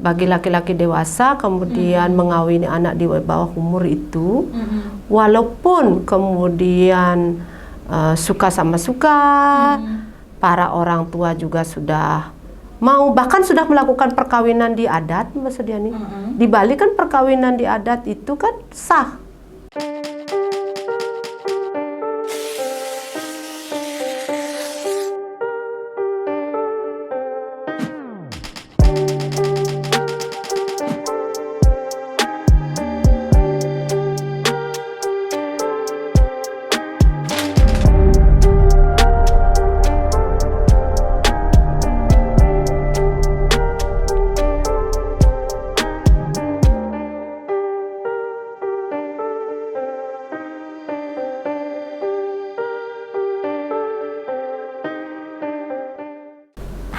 bagi laki-laki dewasa kemudian mengawini anak di bawah umur itu, walaupun kemudian suka sama suka, para orang tua juga sudah mau, bahkan sudah melakukan perkawinan di adat, Mbak Sudiani. Di Bali kan perkawinan di adat itu kan sah.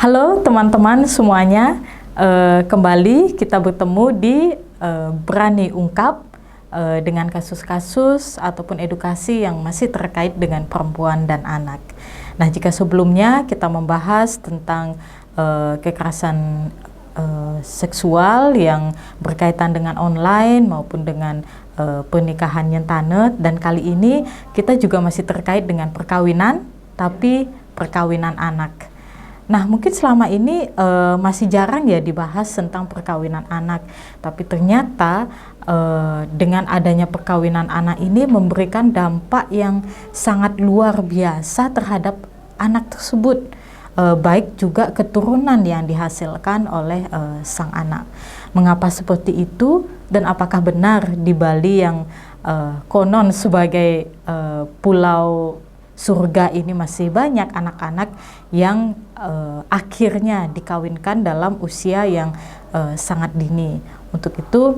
Halo teman-teman semuanya, kembali kita bertemu di Berani Ungkap dengan kasus-kasus ataupun edukasi yang masih terkait dengan perempuan dan anak. Nah, jika sebelumnya kita membahas tentang kekerasan seksual yang berkaitan dengan online maupun dengan pernikahan nyentanet, dan kali ini kita juga masih terkait dengan perkawinan, tapi perkawinan anak. Nah, mungkin selama ini masih jarang ya dibahas tentang perkawinan anak, tapi ternyata dengan adanya perkawinan anak ini memberikan dampak yang sangat luar biasa terhadap anak tersebut, baik juga keturunan yang dihasilkan oleh sang anak. Mengapa seperti itu, dan apakah benar di Bali yang konon sebagai pulau surga ini masih banyak anak-anak yang akhirnya dikawinkan dalam usia yang sangat dini. Untuk itu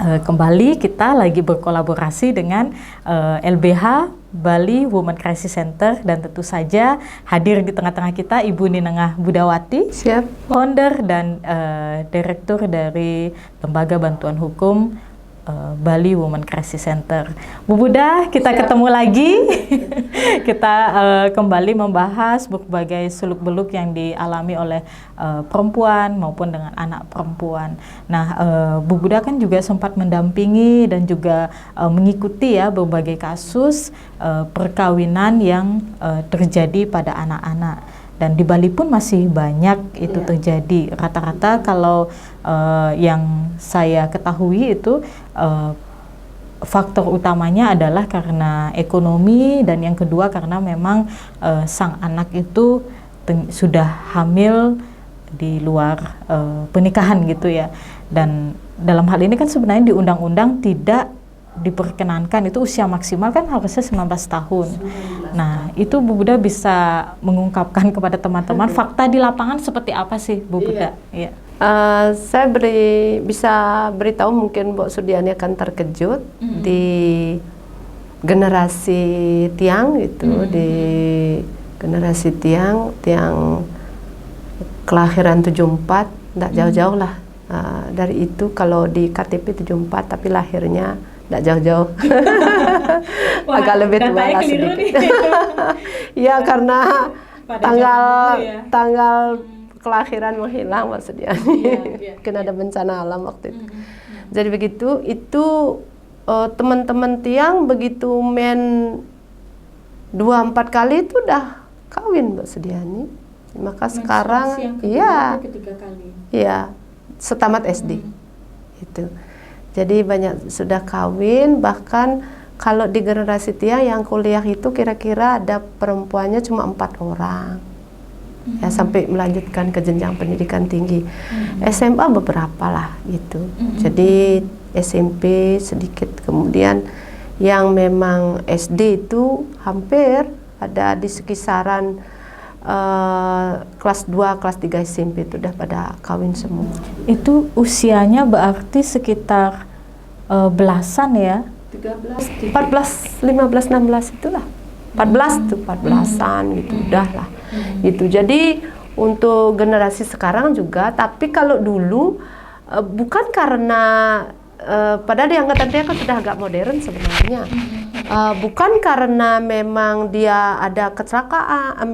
kembali kita lagi berkolaborasi dengan LBH Bali Women Crisis Center, dan tentu saja hadir di tengah-tengah kita Ibu Ninengah Budawati, founder dan direktur dari Lembaga Bantuan Hukum Bali Women Crisis Center. Bu Buda, kita ketemu lagi. Kita kembali membahas berbagai seluk-beluk yang dialami oleh perempuan maupun dengan anak perempuan. Nah, Bu Buda kan juga sempat mendampingi dan juga mengikuti ya berbagai kasus perkawinan yang terjadi pada anak-anak. Dan di Bali pun masih banyak itu terjadi. Rata-rata kalau yang saya ketahui itu faktor utamanya adalah karena ekonomi, dan yang kedua karena memang sang anak itu sudah hamil di luar pernikahan gitu ya. Dan dalam hal ini kan sebenarnya di undang-undang tidak diperkenankan, itu usia maksimal kan harusnya 19 tahun. Nah, itu Bu Buda bisa mengungkapkan kepada teman-teman fakta di lapangan seperti apa sih, Bu Buda? Iya. Saya bisa beritahu, mungkin Bu Sudiani akan terkejut di generasi Tiang gitu, di generasi Tiang kelahiran 74, tidak jauh-jauh lah dari itu. Kalau di KTP 74 tapi lahirnya tidak jauh-jauh. Agak lebih tua lah sedikit. Ya, karena tanggal kelahiran menghilang maksudnya. Kena ada bencana alam waktu itu. Jadi begitu, itu teman-teman Tiang begitu 2-4 kali itu udah kawin Mbak Sudiani. Maka sekarang iya, setamat SD. Itu. Jadi banyak sudah kawin, bahkan kalau di generasi Tiang yang kuliah itu kira-kira ada perempuannya cuma 4 orang. Ya, sampai melanjutkan ke jenjang pendidikan tinggi. SMA beberapa lah gitu. Jadi SMP sedikit, kemudian yang memang SD itu hampir ada di sekisaran kelas 2, kelas 3 SMP itu udah pada kawin semua. Itu usianya berarti sekitar belasan ya? 13, 14, 15, 16 itulah. 14 tuh, 14-an gitu, udah lah. Gitu. Jadi untuk generasi sekarang juga, tapi kalau dulu bukan karena padahal di angkatan dia kan sudah agak modern sebenarnya. bukan karena memang dia ada kecelakaan,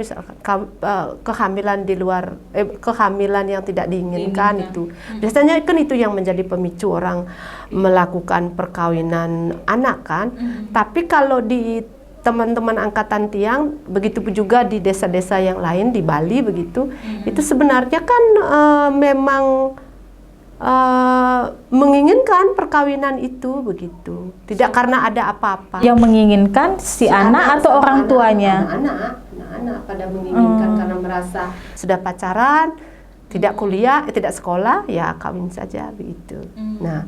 kehamilan di luar, kehamilan yang tidak diinginkan itu. Biasanya kan itu yang menjadi pemicu orang melakukan perkawinan anak kan. Tapi kalau di teman-teman angkatan Tiang, begitu juga di desa-desa yang lain di Bali begitu, itu sebenarnya kan memang menginginkan perkawinan itu begitu, tidak karena ada apa-apa. Yang menginginkan si anak atau orang tuanya? Anak pada menginginkan karena merasa sudah pacaran, tidak kuliah, tidak sekolah, ya kawin saja begitu. Nah,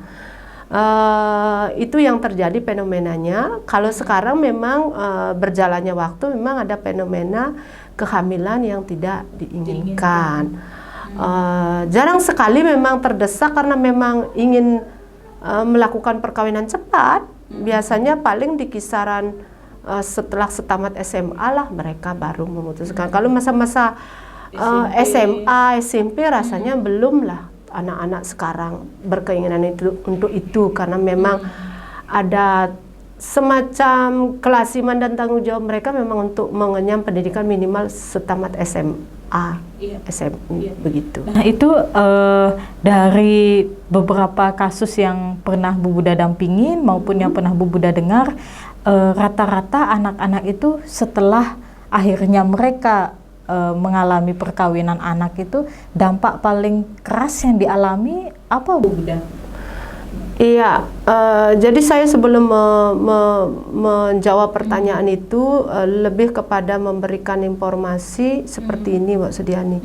itu yang terjadi fenomenanya. Kalau sekarang memang berjalannya waktu memang ada fenomena kehamilan yang tidak diinginkan. Jarang sekali memang terdesak karena memang ingin melakukan perkawinan cepat. Biasanya paling di kisaran setelah setamat SMA lah mereka baru memutuskan. Kalau masa-masa SMA, SMP rasanya belum lah anak-anak sekarang berkeinginan itu untuk itu, karena memang ada semacam kelasiman dan tanggung jawab mereka memang untuk mengenyam pendidikan minimal setamat SMA. SMP begitu. Nah itu dari beberapa kasus yang pernah Bu Buddha dampingin maupun yang pernah Bu Buddha dengar, rata-rata anak-anak itu setelah akhirnya mereka mengalami perkawinan anak itu, dampak paling keras yang dialami apa Bu Buddha? Iya, jadi saya sebelum menjawab pertanyaan itu lebih kepada memberikan informasi seperti ini, Mbak Sudiani.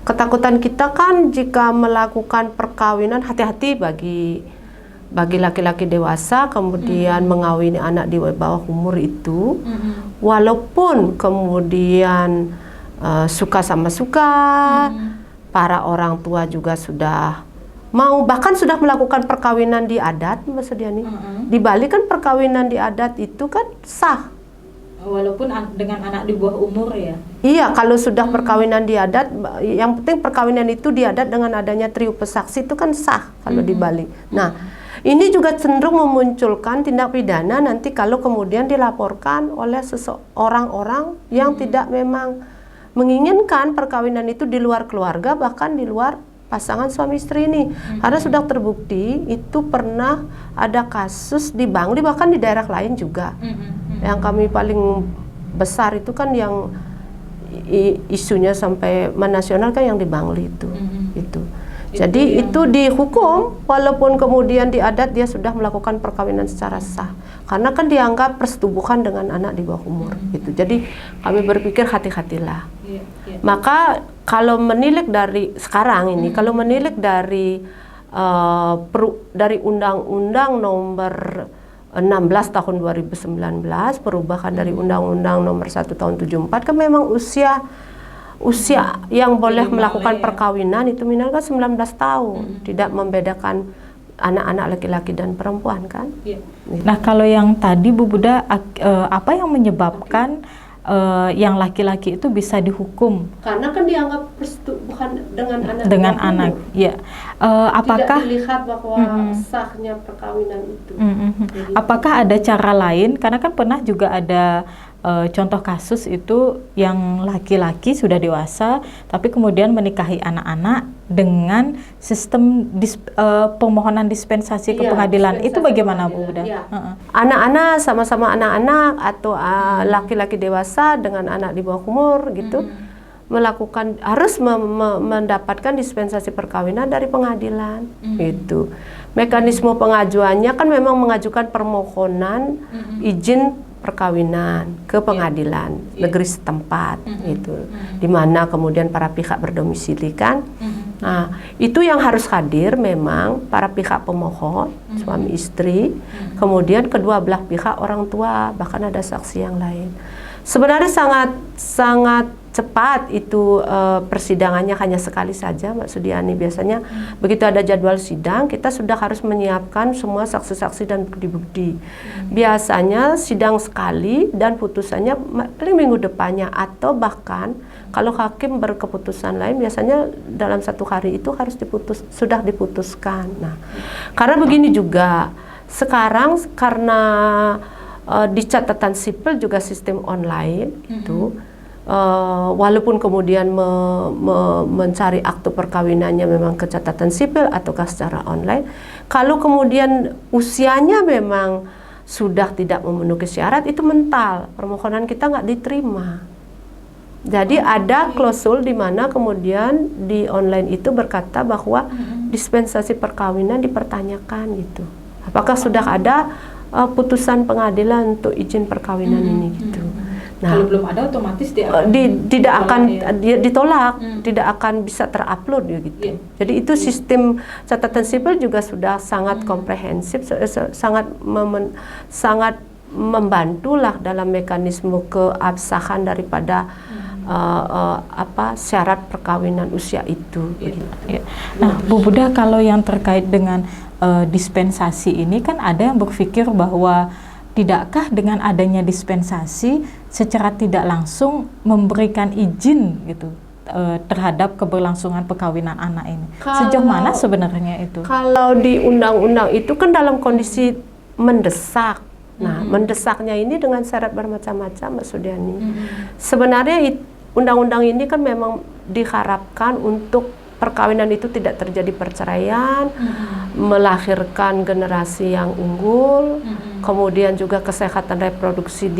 Ketakutan kita kan jika melakukan perkawinan, hati-hati bagi laki-laki dewasa kemudian mengawini anak di bawah umur itu, walaupun kemudian suka sama suka, para orang tua juga sudah mau, bahkan sudah melakukan perkawinan di adat, Mbak Sudiani. Di Bali kan perkawinan di adat itu kan sah. Walaupun dengan anak di bawah umur ya? Iya, kalau sudah perkawinan di adat, yang penting perkawinan itu di adat dengan adanya trio pesaksi itu kan sah kalau di Bali. Nah, ini juga cenderung memunculkan tindak pidana nanti kalau kemudian dilaporkan oleh orang-orang yang tidak memang menginginkan perkawinan itu di luar keluarga, bahkan di luar pasangan suami istri ini. Karena sudah terbukti itu pernah ada kasus di Bangli, bahkan di daerah lain juga. Yang kami paling besar itu kan yang isunya sampai menasional kan yang di Bangli itu. Jadi itu dihukum walaupun kemudian di adat dia sudah melakukan perkawinan secara sah. Karena kan dianggap persetubuhan dengan anak di bawah umur gitu. Jadi kami berpikir hati-hatilah. Maka kalau menilik dari sekarang ini, kalau menilik dari Undang-Undang Nomor 16 tahun 2019, perubahan dari Undang-Undang Nomor 1 tahun 74, kan memang usia yang boleh melakukan perkawinan itu minimal kan 19 tahun, tidak membedakan anak-anak laki-laki dan perempuan kan. Nah kalau yang tadi Bu Buddha, apa yang menyebabkan yang laki-laki itu bisa dihukum? Karena kan dianggap persetubuhan dengan anak. Ya. Apakah tidak dilihat bahwa sahnya perkawinan itu? Apakah ada cara lain? Karena kan pernah juga ada contoh kasus itu yang laki-laki sudah dewasa tapi kemudian menikahi anak-anak dengan sistem permohonan dispensasi ke pengadilan. Itu bagaimana Bu Buddha? Anak-anak sama-sama anak-anak atau laki-laki dewasa dengan anak di bawah umur gitu melakukan harus mendapatkan dispensasi perkawinan dari pengadilan gitu. Mekanisme pengajuannya kan memang mengajukan permohonan izin perkawinan ke pengadilan negeri setempat itu, di mana kemudian para pihak berdomisili kan. Nah, itu yang harus hadir memang para pihak pemohon, suami istri, kemudian kedua belah pihak orang tua, bahkan ada saksi yang lain. Sebenarnya sangat cepat itu persidangannya hanya sekali saja, Mbak Sudiani. Biasanya begitu ada jadwal sidang, kita sudah harus menyiapkan semua saksi-saksi dan bukti-bukti. Biasanya sidang sekali dan putusannya paling minggu depannya, atau bahkan kalau hakim berkeputusan lain biasanya dalam 1 hari itu harus sudah diputuskan. Nah, karena begini juga sekarang karena di catatan sipil juga sistem online itu. Walaupun kemudian mencari akte perkawinannya memang ke catatan sipil ataukah secara online, kalau kemudian usianya memang sudah tidak memenuhi syarat, itu mental, permohonan kita nggak diterima. Jadi ada klausul di mana kemudian di online itu berkata bahwa dispensasi perkawinan dipertanyakan gitu. Apakah sudah ada putusan pengadilan untuk izin perkawinan ini gitu. Nah, kalau belum ada otomatis tidak akan ditolak, tidak akan bisa terupload gitu. Jadi itu sistem catatan sipil juga sudah sangat komprehensif, sangat membantulah dalam mekanisme keabsahan daripada syarat perkawinan usia itu. Nah, Bu Buddha, kalau yang terkait dengan dispensasi ini kan ada yang berpikir bahwa tidakkah dengan adanya dispensasi secara tidak langsung memberikan izin gitu terhadap keberlangsungan perkawinan anak ini? Sejauh mana sebenarnya itu? Kalau di undang-undang itu kan dalam kondisi mendesak. Nah, mendesaknya ini dengan syarat bermacam-macam, Mbak Sudiani. Sebenarnya undang-undang ini kan memang diharapkan untuk perkawinan itu tidak terjadi perceraian, melahirkan generasi yang unggul, kemudian juga kesehatan reproduksi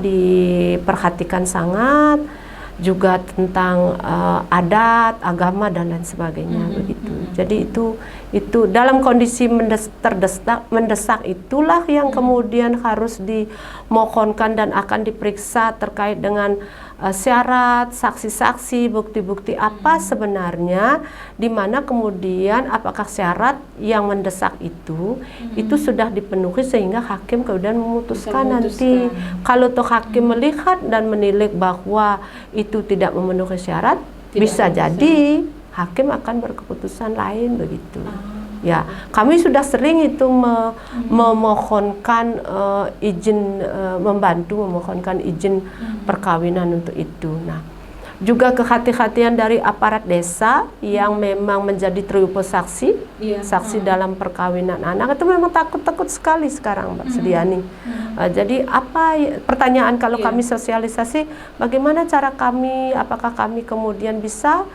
diperhatikan sangat, juga tentang adat, agama dan lain sebagainya begitu. Jadi itu dalam kondisi mendesak itulah yang kemudian harus dimohonkan dan akan diperiksa terkait dengan syarat, saksi-saksi, bukti-bukti apa sebenarnya, di mana kemudian apakah syarat yang mendesak itu sudah dipenuhi sehingga hakim kemudian memutuskan nanti. Kalau toh hakim melihat dan menilai bahwa itu tidak memenuhi syarat, bisa jadi hakim akan berkeputusan lain begitu. Ya, kami sudah sering itu memohonkan izin, memohonkan izin perkawinan untuk itu. Nah, juga kehati-hatian dari aparat desa yang memang menjadi triupo saksi, saksi dalam perkawinan anak itu memang takut sekali sekarang, Mbak Sudiani. Jadi pertanyaan kalau kami sosialisasi, bagaimana cara kami, apakah kami kemudian bisa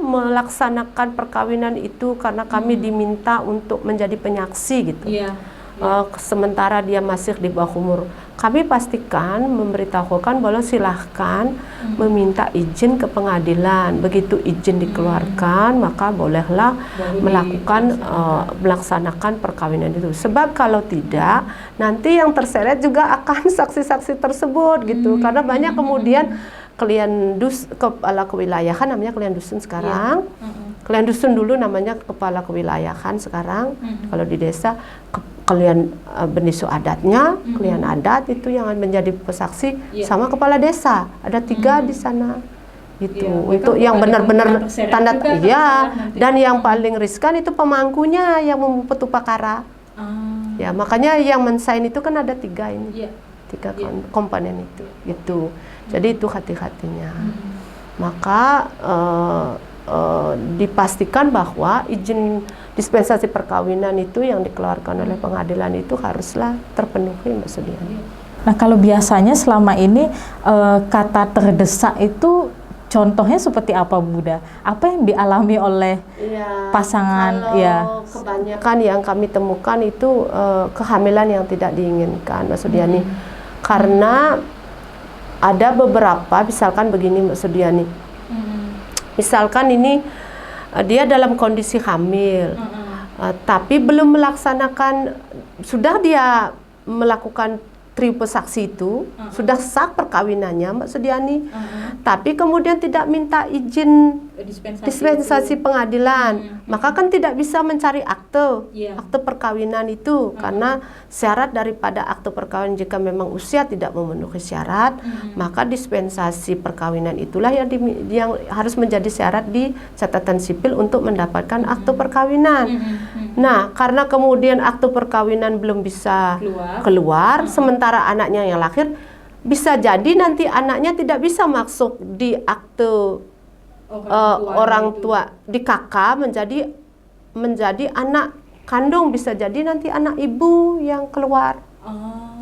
melaksanakan perkawinan itu karena kami diminta untuk menjadi penyaksi gitu. Sementara dia masih di bawah umur, kami pastikan memberitahukan bahwa silahkan meminta izin ke pengadilan. Begitu izin dikeluarkan, maka bolehlah melaksanakan perkawinan itu. Sebab kalau tidak, nanti yang terseret juga akan saksi-saksi tersebut gitu. Karena banyak kemudian kepala kewilayahan, namanya klien dusun sekarang. Klien dusun dulu namanya kepala kewilayahan sekarang. Kalau di desa klien benisu adatnya, klien adat itu yang menjadi pesaksi sama kepala desa. Ada 3 di sana. Gitu. Untuk yang benar-benar tanda dan yang paling riskan itu pemangkunya yang membuat perkara. Ya, makanya yang mensign itu kan ada 3 ini. 3 komponen itu gitu. Jadi itu hati-hatinya. Maka dipastikan bahwa izin dispensasi perkawinan itu yang dikeluarkan oleh pengadilan itu haruslah terpenuhi, Mbak Sudiani. Nah, kalau biasanya selama ini kata terdesak itu contohnya seperti apa, Buddha? Apa yang dialami oleh pasangan? Kalau kebanyakan yang kami temukan itu kehamilan yang tidak diinginkan, Mbak Sudiani. Karena ada beberapa, misalkan begini, Mbak Sudiani. Misalkan ini dia dalam kondisi hamil, tapi belum melaksanakan, sudah dia melakukan triupo saksi itu, sudah sah perkawinannya, Mbak Sudiani, tapi kemudian tidak minta izin dispensasi pengadilan, maka kan tidak bisa mencari akte perkawinan itu, karena syarat daripada akte perkawinan jika memang usia tidak memenuhi syarat, maka dispensasi perkawinan itulah yang harus menjadi syarat di catatan sipil untuk mendapatkan akte perkawinan. Nah, karena kemudian akte perkawinan belum bisa keluar, sementara anaknya yang lahir, bisa jadi nanti anaknya tidak bisa masuk di akte orang tua di KK menjadi anak kandung, bisa jadi nanti anak ibu yang keluar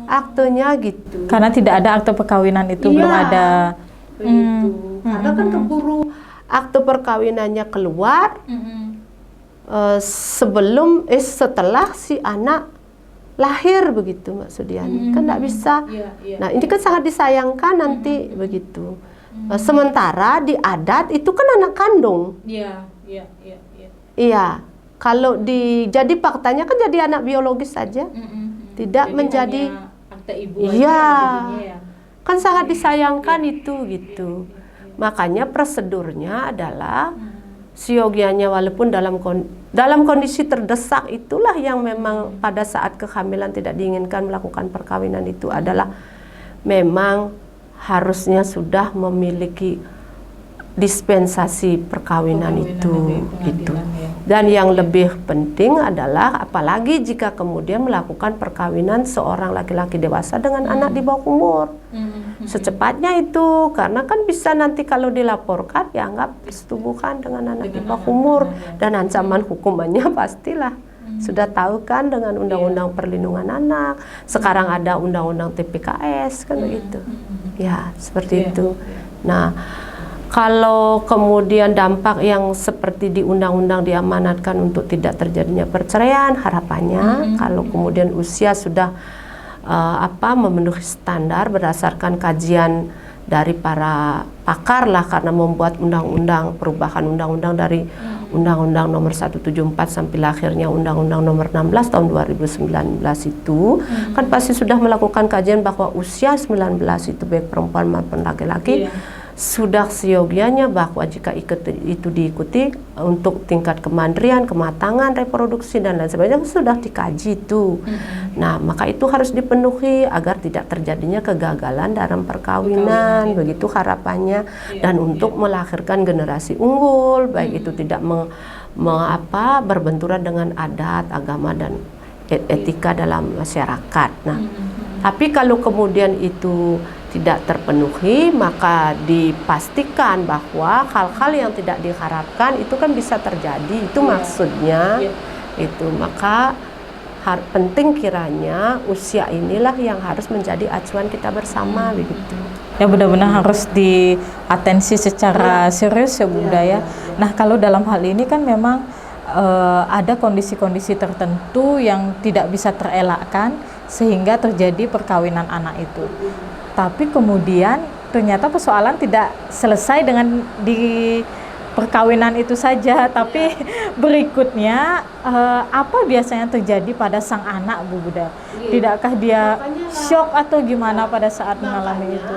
aktenya gitu. Karena tidak ada akte perkawinan itu, belum ada. Begitu. Karena kan keburu akte perkawinannya keluar setelah si anak lahir begitu, Mbak Sudiani. Kan tidak bisa. Nah, ini kan sangat disayangkan nanti begitu. Sementara di adat itu kan anak kandung. Iya. Kalau jadi faktanya kan jadi anak biologis saja. Tidak jadi menjadi akte ibu iya. Ya. Kan sangat disayangkan itu gitu. Makanya prosedurnya adalah siogianya walaupun dalam kondisi terdesak itulah yang memang pada saat kehamilan tidak diinginkan melakukan perkawinan itu adalah memang harusnya sudah memiliki dispensasi perkawinan itu gitu. Dan yang lebih penting adalah apalagi jika kemudian melakukan perkawinan seorang laki-laki dewasa dengan anak di bawah umur. Secepatnya itu, karena kan bisa nanti kalau dilaporkan dianggap persetubuhan dengan anak di bawah umur dan ancaman hukumannya pastilah. Sudah tahu kan dengan Undang-Undang Perlindungan Anak. Sekarang ada Undang-Undang TPKS kan begitu. Ya, seperti itu. Nah, kalau kemudian dampak yang seperti di undang-undang diamanatkan untuk tidak terjadinya perceraian, harapannya kalau kemudian usia sudah memenuhi standar berdasarkan kajian dari para pakar lah, karena membuat undang-undang, perubahan undang-undang dari Undang-Undang nomor 174 sampai akhirnya Undang-Undang nomor 16 tahun 2019 itu kan pasti sudah melakukan kajian bahwa usia 19 itu baik perempuan maupun laki-laki sudah seyogianya bahwa jika itu diikuti untuk tingkat kemandirian, kematangan, reproduksi dan lain sebagainya sudah dikaji itu. Nah, maka itu harus dipenuhi agar tidak terjadinya kegagalan dalam perkawinan, begitu harapannya. Dan untuk melahirkan generasi unggul, baik itu tidak berbenturan dengan adat, agama dan etika dalam masyarakat. Nah, tapi kalau kemudian itu tidak terpenuhi, maka dipastikan bahwa hal-hal yang tidak diharapkan itu kan bisa terjadi. Itu maksudnya itu. Maka penting kiranya usia inilah yang harus menjadi acuan kita bersama begitu. Ya, benar-benar harus diatensi secara serius ya Bu Daya. Nah, kalau dalam hal ini kan memang ada kondisi-kondisi tertentu yang tidak bisa terelakkan sehingga terjadi perkawinan anak itu. Tapi kemudian ternyata persoalan tidak selesai dengan di perkawinan itu saja, tapi berikutnya apa biasanya terjadi pada sang anak Bu Buda? Tidakkah dia shock atau gimana pada saat mengalami itu?